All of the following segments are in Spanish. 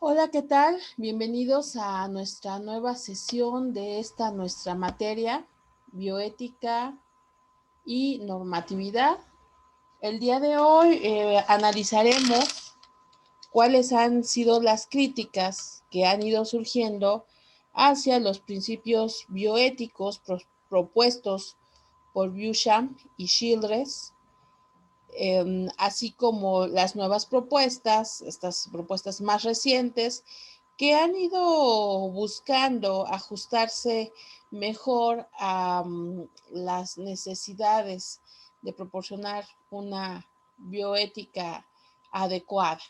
Hola, ¿qué tal? Bienvenidos a nuestra nueva sesión de esta nuestra materia, bioética y normatividad. El día de hoy analizaremos cuáles han sido las críticas que han ido surgiendo hacia los principios bioéticos propuestos por Beauchamp y Childress, así como las nuevas propuestas, estas propuestas más recientes, que han ido buscando ajustarse mejor a las necesidades de proporcionar una bioética adecuada.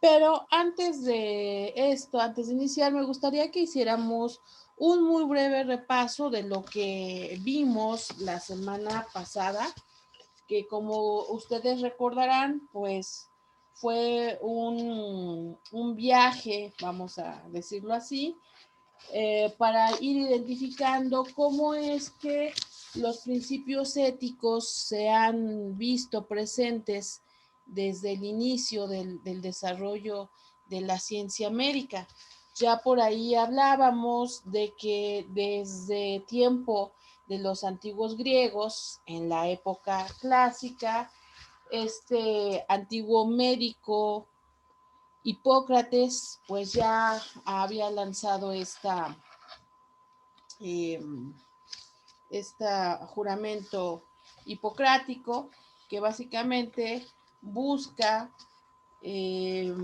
Pero antes de esto, antes de iniciar, me gustaría que hiciéramos un muy breve repaso de lo que vimos la semana pasada, que como ustedes recordarán, pues fue un viaje, vamos a decirlo así, para ir identificando cómo es que los principios éticos se han visto presentes desde el inicio del desarrollo de la ciencia médica. Ya por ahí hablábamos de que desde tiempo de los antiguos griegos, en la época clásica, este antiguo médico Hipócrates pues ya había lanzado eh, este juramento hipocrático que básicamente busca eh,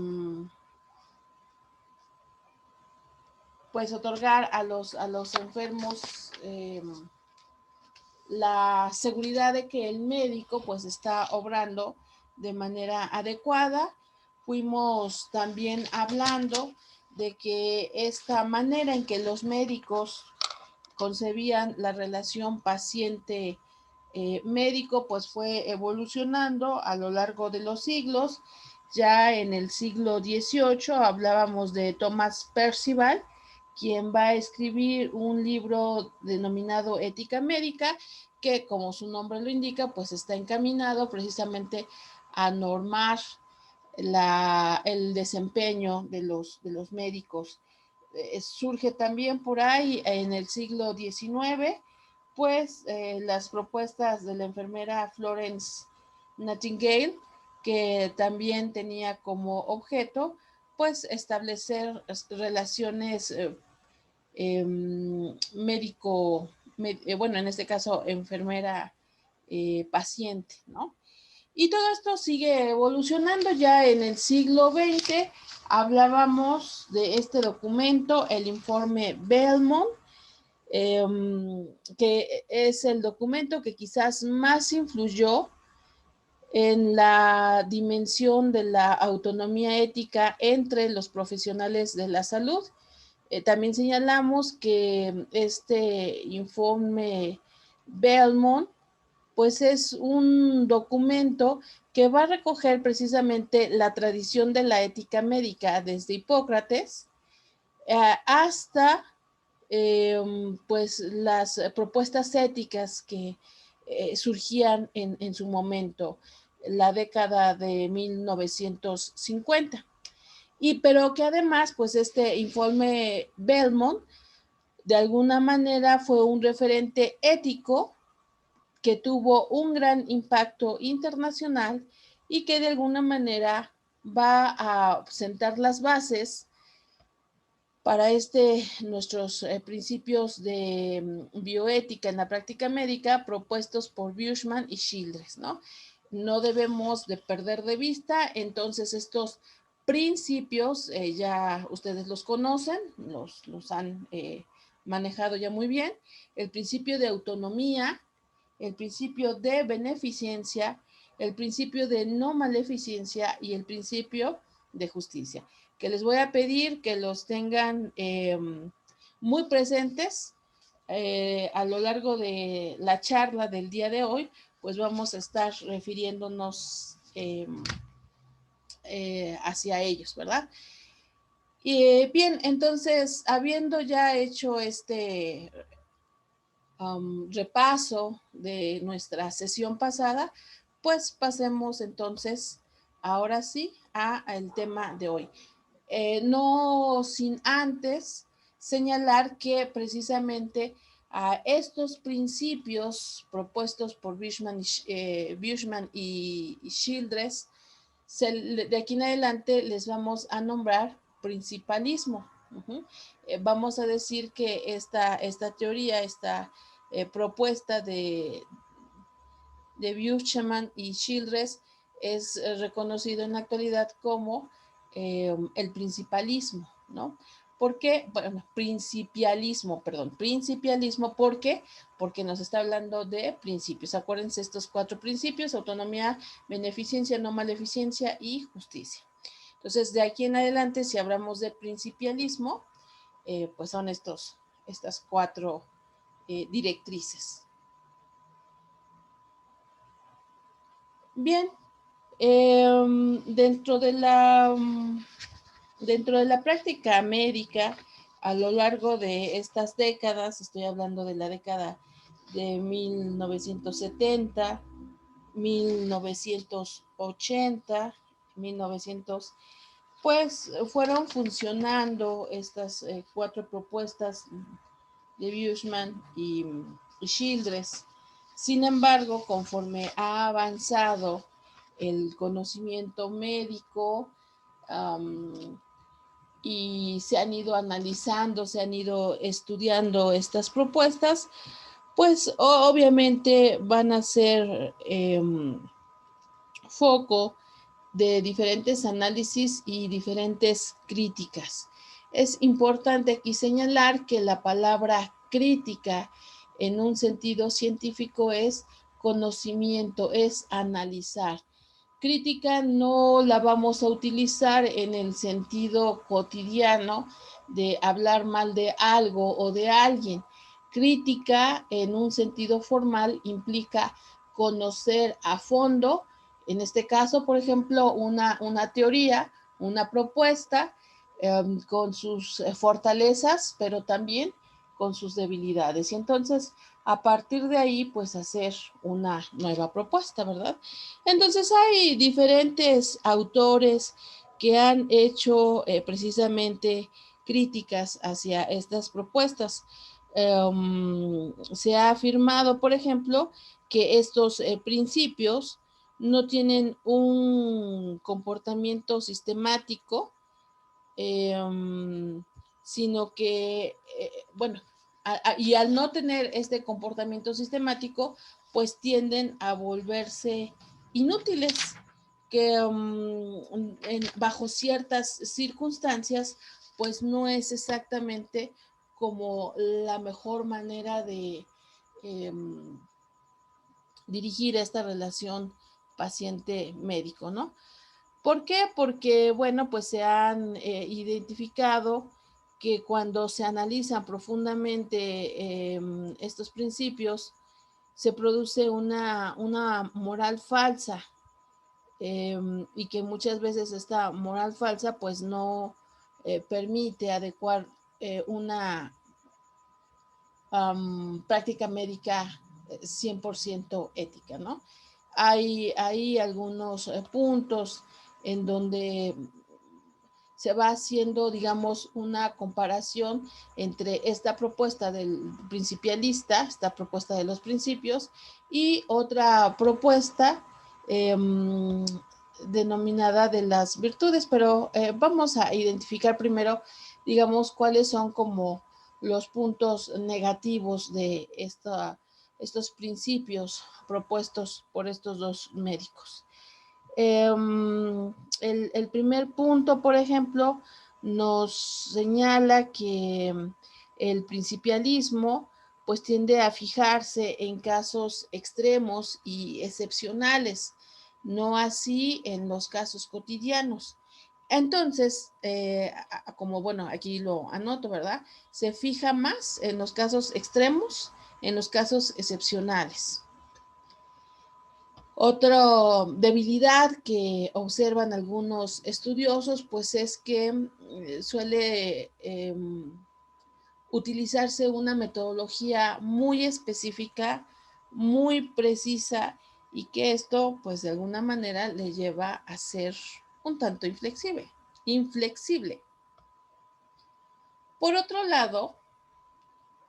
pues otorgar a los enfermos la seguridad de que el médico pues está obrando de manera adecuada. Fuimos también hablando de que esta manera en que los médicos concebían la relación paciente médico pues fue evolucionando a lo largo de los siglos. Ya en el siglo XVIII hablábamos de Thomas Percival, quien va a escribir un libro denominado Ética Médica, que como su nombre lo indica, pues está encaminado precisamente a normar el desempeño de los médicos. Surge también por ahí en el siglo XIX, pues las propuestas de la enfermera Florence Nightingale, que también tenía como objeto pues establecer relaciones médico, bueno, en este caso enfermera paciente, ¿no? Y todo esto sigue evolucionando. Ya en el siglo XX hablábamos de este documento, el informe Belmont, eh, que es el documento que quizás más influyó en la dimensión de la autonomía ética entre los profesionales de la salud. También señalamos que este informe Belmont pues es un documento que va a recoger precisamente la tradición de la ética médica desde Hipócrates hasta pues las propuestas éticas que surgían en su momento, la década de 1950. Y pero que además, pues este informe Belmont de alguna manera fue un referente ético que tuvo un gran impacto internacional y que de alguna manera va a sentar las bases para nuestros principios de bioética en la práctica médica propuestos por Bushman y Childress, ¿no? No debemos de perder de vista entonces estos principios, ya ustedes los conocen, los han manejado ya muy bien, el principio de autonomía, el principio de beneficencia, el principio de no maleficencia y el principio de justicia, que les voy a pedir que los tengan muy presentes a lo largo de la charla del día de hoy, pues vamos a estar refiriéndonos hacia ellos, ¿verdad? Y bien, entonces, habiendo ya hecho este repaso de nuestra sesión pasada, pues pasemos entonces ahora sí al tema de hoy. no sin antes señalar que precisamente a estos principios propuestos por Bushman y Childress, de aquí en adelante les vamos a nombrar principalismo. Vamos a decir que esta teoría, esta propuesta de Bushman y Childress es reconocido en la actualidad como el principalismo, ¿no? ¿Por qué? Bueno, principialismo, ¿por qué? Porque nos está hablando de principios. Acuérdense estos 4 principios: autonomía, beneficencia, no maleficencia y justicia. Entonces, de aquí en adelante, si hablamos de principialismo, pues son estas 4 directrices. Bien, dentro de la práctica médica, a lo largo de estas décadas, estoy hablando de la década de 1970, 1980, 1900, pues fueron funcionando estas 4 propuestas de Bushman y Childress. Sin embargo, conforme ha avanzado el conocimiento médico, y se han ido analizando, se han ido estudiando estas propuestas, pues obviamente van a ser foco de diferentes análisis y diferentes críticas. Es importante aquí señalar que la palabra crítica en un sentido científico es conocimiento, es analizar. Crítica no la vamos a utilizar en el sentido cotidiano de hablar mal de algo o de alguien. Crítica en un sentido formal implica conocer a fondo, en este caso, por ejemplo, una teoría, una propuesta, con sus fortalezas, pero también con sus debilidades. Y entonces, a partir de ahí, pues hacer una nueva propuesta, ¿verdad? Entonces hay diferentes autores que han hecho precisamente críticas hacia estas propuestas. Se ha afirmado, por ejemplo, que estos principios no tienen un comportamiento sistemático, sino que, bueno, y al no tener este comportamiento sistemático, pues tienden a volverse inútiles, que bajo ciertas circunstancias, pues no es exactamente como la mejor manera de dirigir esta relación paciente-médico, ¿no? ¿Por qué? Porque, bueno, pues se han identificado que cuando se analizan profundamente estos principios, se produce una moral falsa, y que muchas veces esta moral falsa pues no permite adecuar una práctica médica 100% ética, ¿no? Hay algunos puntos en donde se va haciendo, digamos, una comparación entre esta propuesta del principialista, esta propuesta de los principios, y otra propuesta eh, denominada de las virtudes, pero vamos a identificar primero, digamos, cuáles son como los puntos negativos de estos principios propuestos por estos 2 médicos. El primer punto, por ejemplo, nos señala que el principialismo pues tiende a fijarse en casos extremos y excepcionales, no así en los casos cotidianos. Entonces, como bueno, aquí lo anoto, ¿verdad? Se fija más en los casos extremos, en los casos excepcionales. Otra debilidad que observan algunos estudiosos, pues es que suele utilizarse una metodología muy específica, muy precisa, y que esto, pues de alguna manera, le lleva a ser un tanto inflexible. Por otro lado,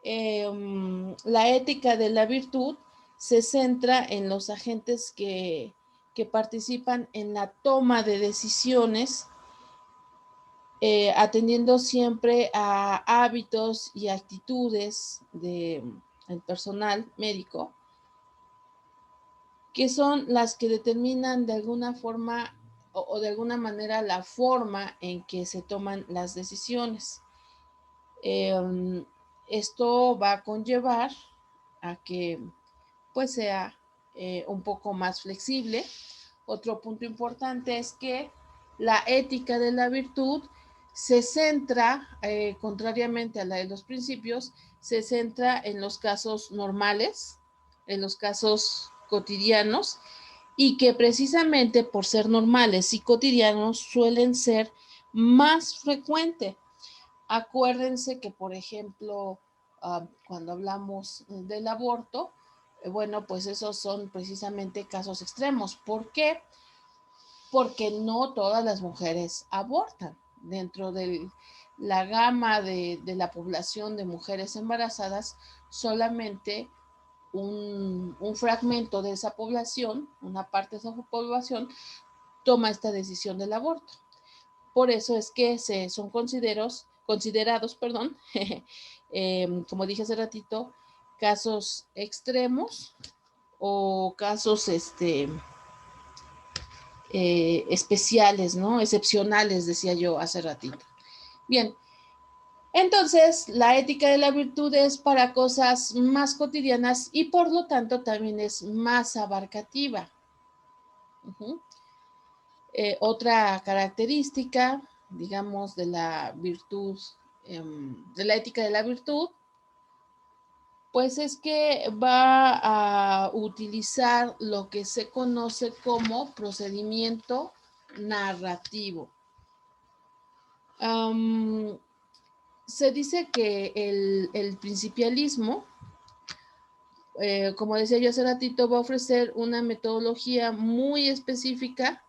la ética de la virtud se centra en los agentes que participan en la toma de decisiones, atendiendo siempre a hábitos y actitudes del personal médico, que son las que determinan de alguna forma o de alguna manera la forma en que se toman las decisiones. Esto va a conllevar a que pues sea un poco más flexible. Otro punto importante es que la ética de la virtud se centra, contrariamente a la de los principios, se centra en los casos normales, en los casos cotidianos, y que precisamente por ser normales y cotidianos suelen ser más frecuentes. Acuérdense que, por ejemplo, cuando hablamos del aborto, bueno, pues esos son precisamente casos extremos. ¿Por qué? Porque no todas las mujeres abortan. Dentro de la gama de la población de mujeres embarazadas, solamente un fragmento de esa población, una parte de esa población, toma esta decisión del aborto. Por eso es que son considerados, perdón, como dije hace ratito, casos extremos o casos especiales, ¿no? Excepcionales, decía yo hace ratito. Bien, entonces la ética de la virtud es para cosas más cotidianas y por lo tanto también es más abarcativa. Otra característica, digamos, de la virtud, de la ética de la virtud, pues es que va a utilizar lo que se conoce como procedimiento narrativo. Se dice que el principialismo, como decía yo hace ratito, va a ofrecer una metodología muy específica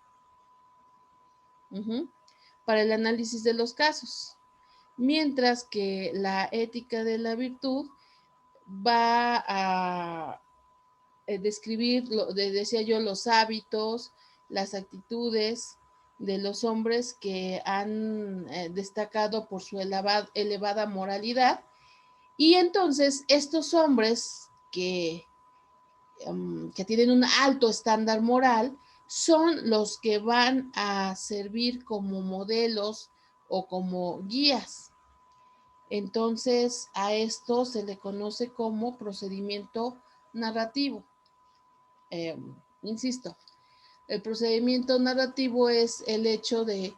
para el análisis de los casos, mientras que la ética de la virtud va a describir, decía yo, los hábitos, las actitudes de los hombres que han destacado por su elevada moralidad. Y entonces estos hombres que tienen un alto estándar moral son los que van a servir como modelos o como guías. Entonces a esto se le conoce como procedimiento narrativo. Insisto, el procedimiento narrativo es el hecho de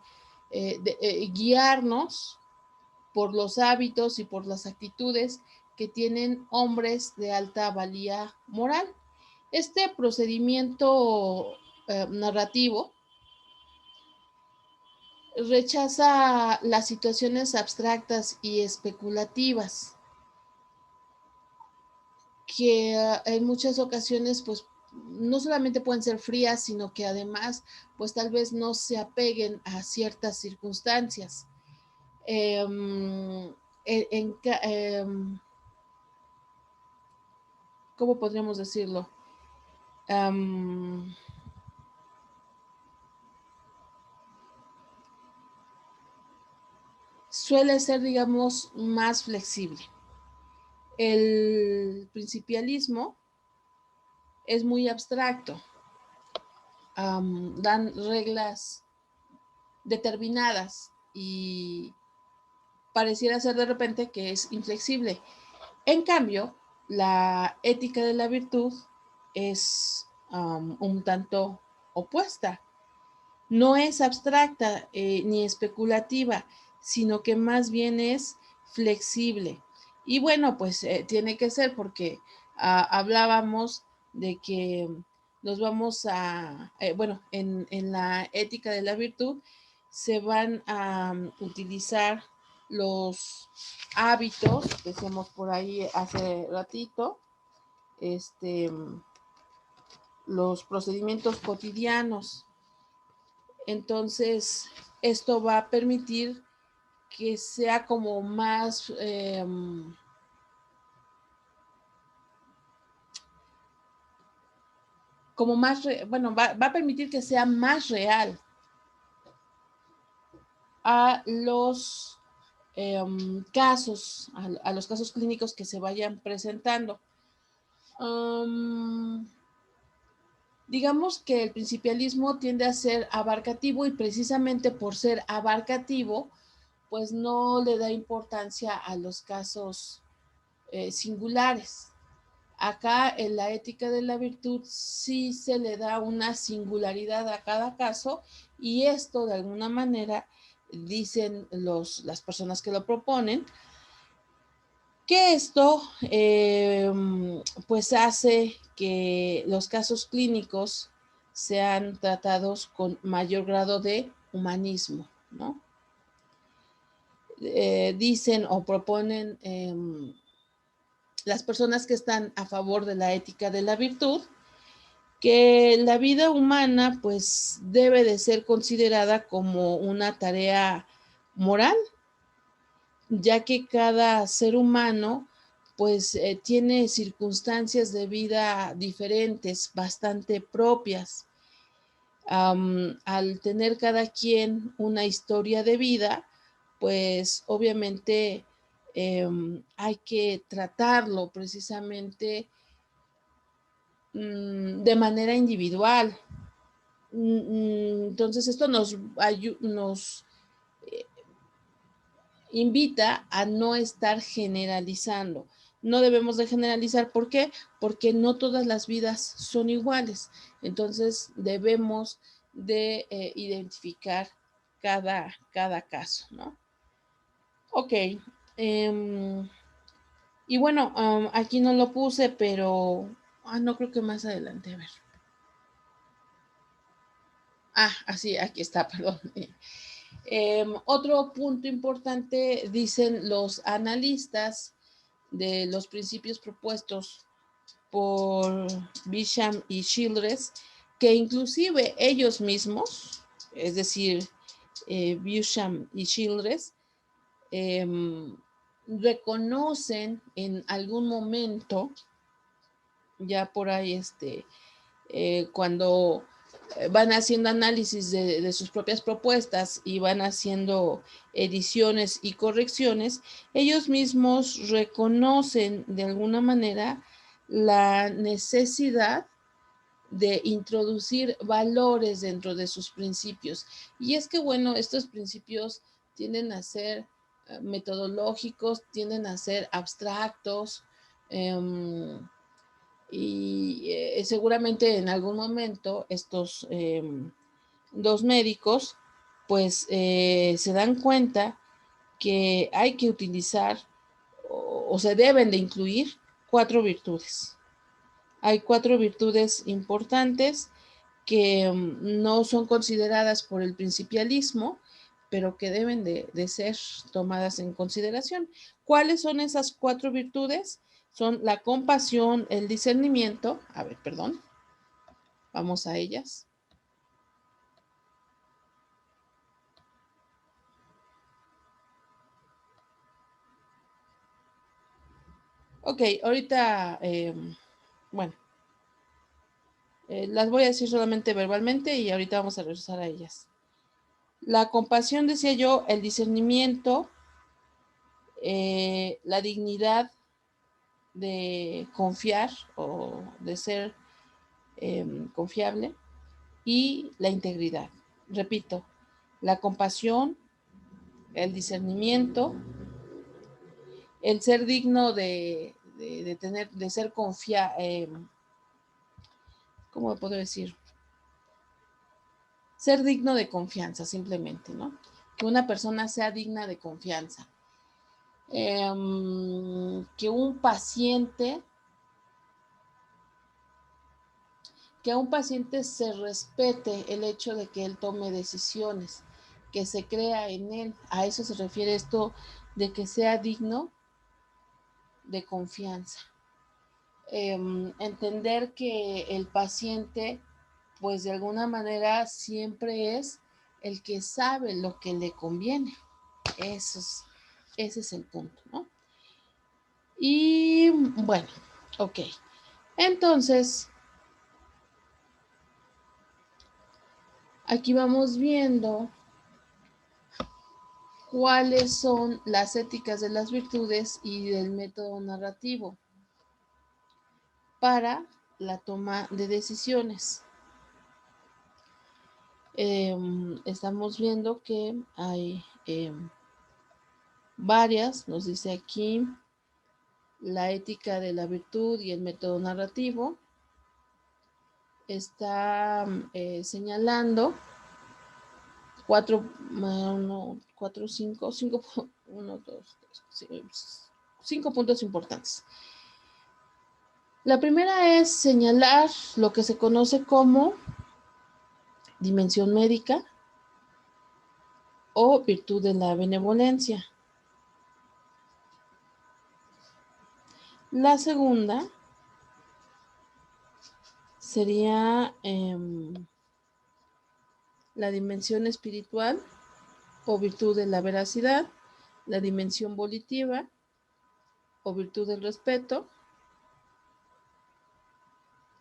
guiarnos por los hábitos y por las actitudes que tienen hombres de alta valía moral. Este procedimiento narrativo rechaza las situaciones abstractas y especulativas que en muchas ocasiones pues no solamente pueden ser frías, sino que además pues tal vez no se apeguen a ciertas circunstancias. ¿Cómo podríamos decirlo? Suele ser, digamos, más flexible. El principialismo es muy abstracto. Dan reglas determinadas y pareciera ser de repente que es inflexible. En cambio, la ética de la virtud es un tanto opuesta. No es abstracta ni especulativa, sino que más bien es flexible. Y bueno, pues tiene que ser porque hablábamos de que nos vamos a, bueno, en la ética de la virtud se van a utilizar los hábitos, decíamos por ahí hace ratito, los procedimientos cotidianos. Entonces, esto va a permitir que sea como más, bueno, va a permitir que sea más real a los casos, a los casos clínicos que se vayan presentando. Digamos que el principialismo tiende a ser abarcativo y precisamente por ser abarcativo, pues no le da importancia a los casos singulares. Acá en la ética de la virtud sí se le da una singularidad a cada caso y esto de alguna manera dicen las personas que lo proponen, que esto pues hace que los casos clínicos sean tratados con mayor grado de humanismo, ¿no? Dicen o proponen las personas que están a favor de la ética de la virtud, que la vida humana pues debe de ser considerada como una tarea moral, ya que cada ser humano pues tiene circunstancias de vida diferentes, bastante propias. Al tener cada quien una historia de vida, pues obviamente hay que tratarlo precisamente de manera individual. Entonces esto nos invita a no estar generalizando. No debemos de generalizar, ¿por qué? Porque no todas las vidas son iguales. Entonces debemos de identificar cada caso, ¿no? Ok. Y bueno, aquí no lo puse, pero no creo que más adelante, a ver. Así, aquí está, perdón. Otro punto importante, dicen los analistas de los principios propuestos por Bisham y Childress, que inclusive ellos mismos, es decir, Bisham y Childress, reconocen en algún momento, ya por ahí, cuando van haciendo análisis de sus propias propuestas y van haciendo ediciones y correcciones, ellos mismos reconocen de alguna manera la necesidad de introducir valores dentro de sus principios. Y es que, bueno, estos principios tienden a ser metodológicos, tienden a ser abstractos, y seguramente en algún momento estos dos médicos pues se dan cuenta que hay que utilizar o se deben de incluir 4 virtudes. Hay 4 virtudes importantes que no son consideradas por el principialismo, pero que deben de ser tomadas en consideración. ¿Cuáles son esas 4 virtudes? Son la compasión, el discernimiento. A ver, perdón. Vamos a ellas. Ok, ahorita, bueno, las voy a decir solamente verbalmente y ahorita vamos a regresar a ellas. La compasión, decía yo, el discernimiento, la dignidad de confiar o de ser confiable y la integridad. Repito, la compasión, el discernimiento, el ser digno de tener, de ser confiable, ¿cómo puedo decir? Ser digno de confianza, simplemente, ¿no? Que una persona sea digna de confianza. Que un paciente se respete el hecho de que él tome decisiones, que se crea en él. A eso se refiere esto de que sea digno de confianza. Entender que el paciente, pues de alguna manera siempre es el que sabe lo que le conviene. Ese es el punto, ¿no? Y bueno, ok. Entonces, aquí vamos viendo cuáles son las éticas de las virtudes y del método narrativo para la toma de decisiones. Estamos viendo que hay varias, nos dice aquí, la ética de la virtud y el método narrativo. Está señalando 5 puntos importantes. La primera es señalar lo que se conoce como dimensión médica o virtud de la benevolencia. La segunda sería la dimensión espiritual o virtud de la veracidad, la dimensión volitiva o virtud del respeto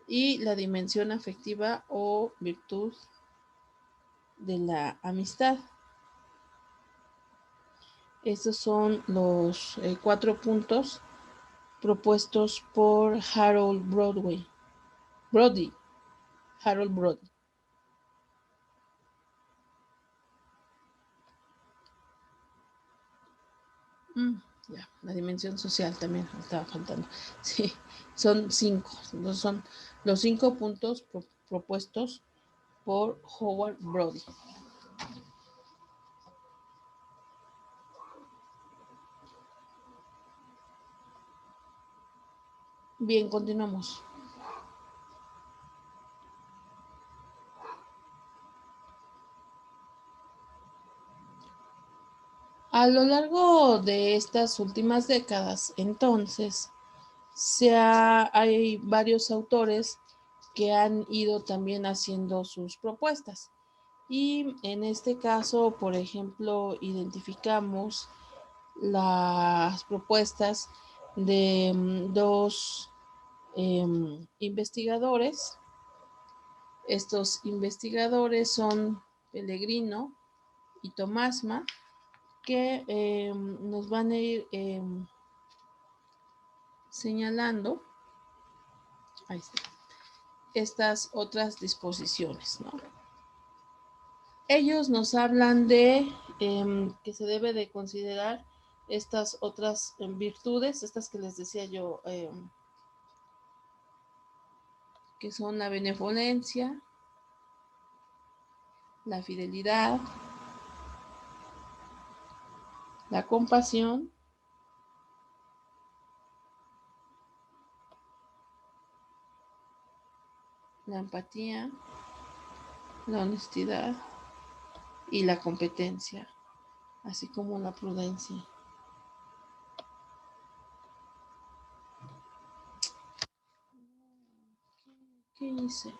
y la dimensión afectiva o virtud de la amistad. Estos son los 4 puntos propuestos por Harold Brody. Harold Brody. Ya, la dimensión social también estaba faltando. Sí, son 5. Son los 5 puntos propuestos por Howard Brody. Bien, continuamos. A lo largo de estas últimas décadas, entonces, hay varios autores que han ido también haciendo sus propuestas. Y en este caso, por ejemplo, identificamos las propuestas de dos investigadores. Estos investigadores son Pellegrino y Tomasma, que nos van a ir señalando ahí está, estas otras disposiciones, ¿no? Ellos nos hablan de que se debe de considerar estas otras virtudes, estas que les decía yo, que son la benevolencia, la fidelidad, la compasión, la empatía, la honestidad y la competencia, así como la prudencia. ¿Qué hice?